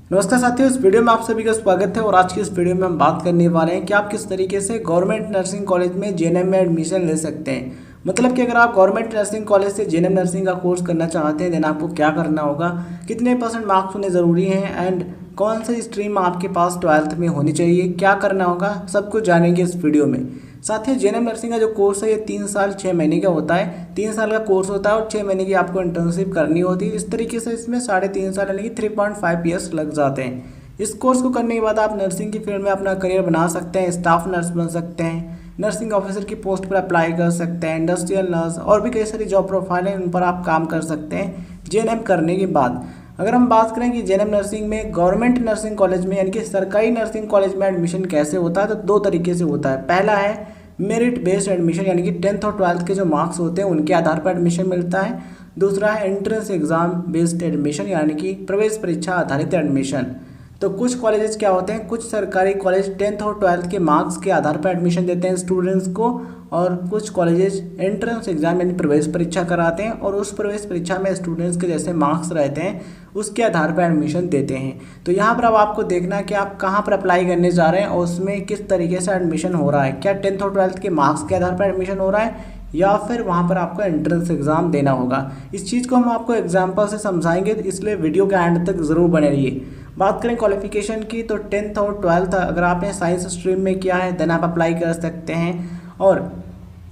नमस्कार साथियों, इस वीडियो में आप सभी का स्वागत है। और आज की इस वीडियो में हम बात करने वाले हैं कि आप किस तरीके से गवर्नमेंट नर्सिंग कॉलेज में जेएनएम में एडमिशन ले सकते हैं। मतलब कि अगर आप गवर्नमेंट नर्सिंग कॉलेज से जेएनएम नर्सिंग का कोर्स करना चाहते हैं, देन आपको क्या करना होगा, कितने परसेंट मार्क्स होने ज़रूरी हैं एंड कौन सी स्ट्रीम आपके पास 12th में होनी चाहिए, क्या करना होगा, सब कुछ जानेंगे इस वीडियो में। साथ ही जेएनएम नर्सिंग का जो कोर्स है ये 3 साल 6 महीने का होता है। 3 साल का कोर्स होता है और 6 महीने की आपको इंटर्नशिप करनी होती है। इस तरीके से इसमें 3.5 साल यानी कि 3.5 ईयर्स लग जाते हैं। इस कोर्स को करने के बाद आप नर्सिंग की फील्ड में अपना करियर बना सकते हैं, स्टाफ नर्स बन सकते हैं, नर्सिंग ऑफिसर की पोस्ट पर अप्लाई कर सकते हैं, इंडस्ट्रियल नर्स और भी कई सारी जॉब प्रोफाइल हैं, उन पर आप काम कर सकते हैं जेएनएम करने के बाद। अगर हम बात करें कि जेएनएम नर्सिंग में गवर्नमेंट नर्सिंग कॉलेज में यानी कि सरकारी नर्सिंग कॉलेज में एडमिशन कैसे होता है, तो 2 तरीके से होता है। पहला है मेरिट बेस्ड एडमिशन यानी कि 10th और 12th के जो मार्क्स होते हैं उनके आधार पर एडमिशन मिलता है। दूसरा है एंट्रेंस एग्जाम बेस्ड एडमिशन यानी कि प्रवेश परीक्षा आधारित एडमिशन। तो कुछ कॉलेजेस क्या होते हैं, कुछ सरकारी कॉलेज 10th और 12th के मार्क्स के आधार पर एडमिशन देते हैं स्टूडेंट्स को, और कुछ कॉलेजेस एंट्रेंस एग्जाम यानी प्रवेश परीक्षा कराते हैं और उस प्रवेश परीक्षा में स्टूडेंट्स के जैसे मार्क्स रहते हैं उसके आधार पर एडमिशन देते हैं। तो यहाँ पर अब आपको देखना है कि आप कहाँ पर अप्लाई करने जा रहे हैं और उसमें किस तरीके से एडमिशन हो रहा है। क्या 10th और 12th के मार्क्स के आधार पर एडमिशन हो रहा है या फिर वहाँ पर आपको एंट्रेंस एग्जाम देना होगा। इस चीज़ को हम आपको एग्जाम्पल से समझाएंगे, इसलिए वीडियो के एंड तक ज़रूर बने रहिए। बात करें क्वालिफिकेशन की, तो 10th और 12th अगर आपने साइंस स्ट्रीम में किया है देन आप अप्लाई कर सकते हैं। और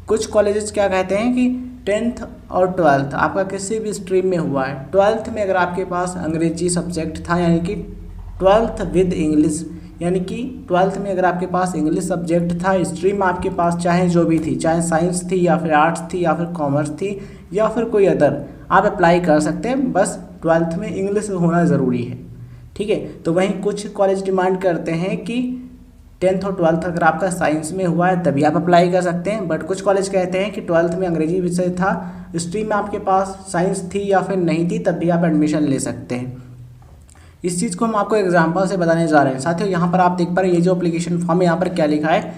कुछ कॉलेजेस क्या कहते हैं कि 10th और 12th आपका किसी भी स्ट्रीम में हुआ है, 12th में अगर आपके पास अंग्रेजी सब्जेक्ट था यानी कि 12th विद इंग्लिश, यानी कि 12th में अगर आपके पास इंग्लिश सब्जेक्ट था, स्ट्रीम आपके पास चाहे जो भी थी, चाहे साइंस थी या फिर आर्ट्स थी या फिर कॉमर्स थी या फिर कोई अदर, आप अप्लाई कर सकते हैं। बस 12th में इंग्लिश होना ज़रूरी है, ठीक है। तो वहीं कुछ कॉलेज डिमांड करते हैं कि 10th और 12th अगर आपका साइंस में हुआ है तभी आप अप्लाई कर सकते हैं, बट कुछ कॉलेज कहते हैं कि 12th में अंग्रेजी विषय था, स्ट्रीम में आपके पास साइंस थी या फिर नहीं थी, तब भी आप एडमिशन ले सकते हैं। इस चीज़ को हम आपको एग्जाम्पल से बताने जा रहे हैं। साथियों यहाँ पर आप देख पा रहे हैं ये जो एप्लीकेशन फॉर्म है यहाँ पर क्या लिखा है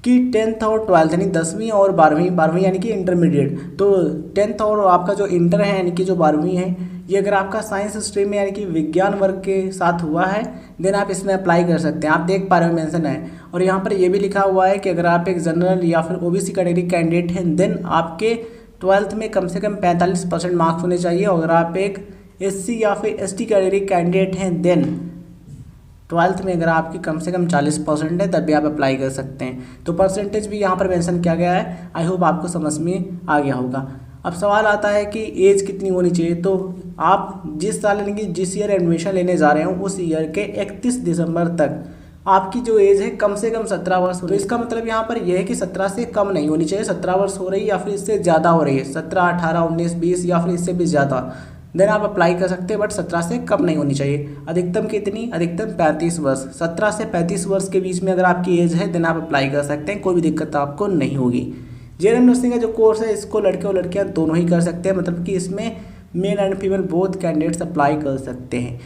कि 10th और 12th यानी 10वीं और 12वीं यानी कि इंटरमीडिएट। तो 10th और आपका जो इंटर है यानी कि जो 12वीं है, ये अगर आपका साइंस स्ट्रीम में यानी कि विज्ञान वर्ग के साथ हुआ है देन आप इसमें अप्लाई कर सकते हैं। आप देख पा रहे हो मेंशन है, और यहाँ पर ये भी लिखा हुआ है कि अगर आप एक जनरल या फिर ओबीसी कैटेगरी कैंडिडेट हैं देन आपके 12th में कम से कम 45% मार्क्स होने चाहिए। और अगर आप एक एससी या फिर एसटी कैटेगरी कैंडिडेट हैं देन 12th में अगर आपकी कम से कम 40% है तब भी आप अप्लाई कर सकते हैं। तो परसेंटेज भी यहाँ पर मेंशन किया गया है। आई होप आपको समझ में आ गया होगा। अब सवाल आता है कि एज कितनी होनी चाहिए। तो आप जिस साल यानी कि जिस ईयर एडमिशन लेने जा रहे हो उस ईयर के 31 दिसंबर तक आपकी जो एज है कम से कम 17 वर्ष हो। तो इसका मतलब यहाँ पर यह है कि 17 से कम नहीं होनी चाहिए, 17 वर्ष हो रही है या फिर इससे ज़्यादा हो रही है, 17, 18, 19, 20 या फिर इससे भी ज़्यादा, देन आप अप्लाई कर सकते हैं, बट 17 से कम नहीं होनी चाहिए। अधिकतम कितनी, अधिकतम 35 वर्ष। 17 से 35 वर्ष के बीच में अगर आपकी एज है देन आप अप्लाई कर सकते हैं, कोई भी दिक्कत आपको नहीं होगी। जेएनएम नर्सिंग का जो कोर्स है इसको लड़के और लड़कियां दोनों ही कर सकते हैं, मतलब कि इसमें male and female both candidates apply कर सकते हैं।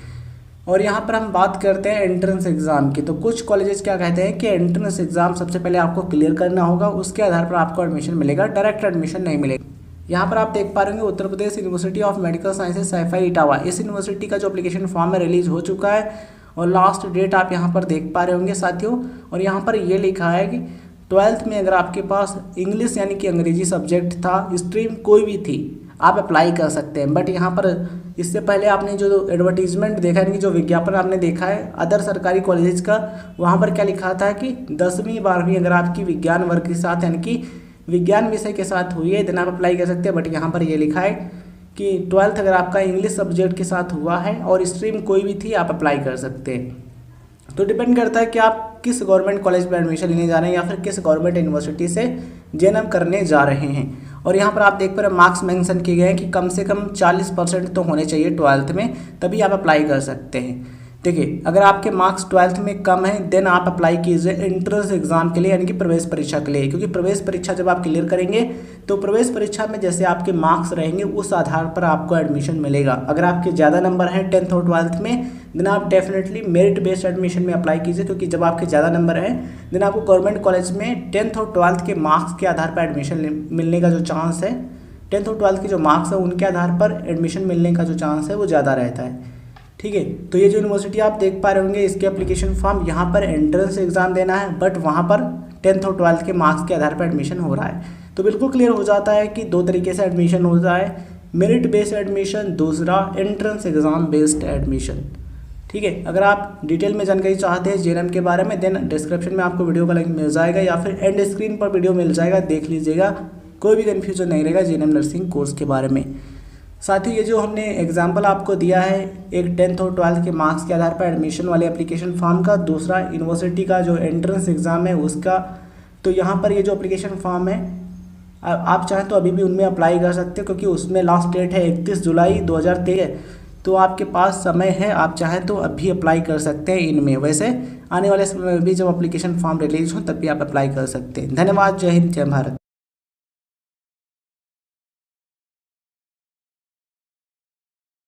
और यहाँ पर हम बात करते हैं एंट्रेंस एग्जाम की। तो कुछ कॉलेजेस क्या कहते हैं कि एंट्रेंस एग्जाम सबसे पहले आपको क्लियर करना होगा, उसके आधार पर आपको एडमिशन मिलेगा, डायरेक्ट एडमिशन नहीं मिलेगा। यहाँ पर आप देख पा रहे होंगे Uttar Pradesh university of medical sciences Saifai Etawah, इस यूनिवर्सिटी का जो एप्लीकेशन फॉर्म है रिलीज हो चुका है और लास्ट डेट आप यहाँ पर देख पा रहे होंगे साथियों। और यहाँ पर ये लिखा है कि 12th में अगर आपके पास इंग्लिश यानी कि अंग्रेजी सब्जेक्ट था, स्ट्रीम कोई भी थी, आप अप्लाई कर सकते हैं। बट यहाँ पर इससे पहले आपने जो एडवर्टीजमेंट देखा है, जो विज्ञापन आपने देखा है अदर सरकारी कॉलेजेस का, वहाँ पर क्या लिखा था कि 10वीं 12वीं अगर आपकी विज्ञान वर्ग के साथ यानी कि विज्ञान विषय के साथ हुई है देन आप अप्लाई कर सकते हैं। बट यहाँ पर ये लिखा है कि 12th अगर आपका इंग्लिश सब्जेक्ट के साथ हुआ है और स्ट्रीम कोई भी थी आप अप्लाई कर सकते हैं। तो डिपेंड करता है कि आप किस गवर्नमेंट कॉलेज में एडमिशन लेने जा रहे हैं या फिर किस गवर्नमेंट यूनिवर्सिटी से जेएनएम करने जा रहे हैं। और यहाँ पर आप देख पा रहे मार्क्स मेंशन किए गए हैं कि कम से कम 40% तो होने चाहिए 12th में, तभी आप अप्लाई कर सकते हैं। देखिए अगर आपके मार्क्स 12th में कम है देन आप अप्लाई कीजिए एंट्रेंस एग्जाम के लिए यानी कि प्रवेश परीक्षा के लिए, क्योंकि प्रवेश परीक्षा जब आप क्लियर करेंगे तो प्रवेश परीक्षा में जैसे आपके मार्क्स रहेंगे उस आधार पर आपको एडमिशन मिलेगा। अगर आपके ज़्यादा नंबर हैं 10th और 12th में देन आप डेफिनेटली मेरिट बेस्ड एडमिशन में अप्लाई कीजिए, क्योंकि जब आपके ज़्यादा नंबर हैं देन आपको गवर्नमेंट कॉलेज में 10th और 12th के मार्क्स के आधार पर एडमिशन मिलने का जो चांस है, 10th और 12th के जो मार्क्स है उनके आधार पर एडमिशन मिलने का जो चांस है वो ज़्यादा रहता है। ठीक है। तो ये जो यूनिवर्सिटी आप देख पा रहे होंगे, इसके एप्लीकेशन फॉर्म, यहाँ पर एंट्रेंस एग्जाम देना है, बट वहाँ पर 10th और 12th के मार्क्स के आधार पर एडमिशन हो रहा है। तो बिल्कुल क्लियर हो जाता है कि दो तरीके से एडमिशन होता है, मेरिट बेस्ड एडमिशन, दूसरा एंट्रेंस एग्जाम बेस्ड एडमिशन। ठीक है। अगर आप डिटेल में जानकारी चाहते हैं जेएनएम के बारे में, देन डिस्क्रिप्शन में आपको वीडियो का लिंक मिल जाएगा या फिर एंड स्क्रीन पर वीडियो मिल जाएगा, देख लीजिएगा, कोई भी कन्फ्यूजन नहीं रहेगा जेएनएम नर्सिंग कोर्स के बारे में। साथ ही ये जो हमने एग्जाम्पल आपको दिया है, एक 10th और 12th के मार्क्स के आधार पर एडमिशन वाले एप्लीकेशन फॉर्म का, दूसरा यूनिवर्सिटी का जो एंट्रेंस एग्ज़ाम है उसका। तो यहाँ पर ये जो एप्लीकेशन फॉर्म है, आप चाहें तो अभी भी उनमें अप्लाई कर सकते हो, क्योंकि उसमें लास्ट डेट है 31 जुलाई 2023। तो आपके पास समय है, आप चाहें तो अभी अप्लाई कर सकते हैं इनमें। वैसे आने वाले समय में भी जब एप्लीकेशन फॉर्म रिलीज हो तब भी आप अप्लाई कर सकते हैं। धन्यवाद। जय हिंद, जय भारत।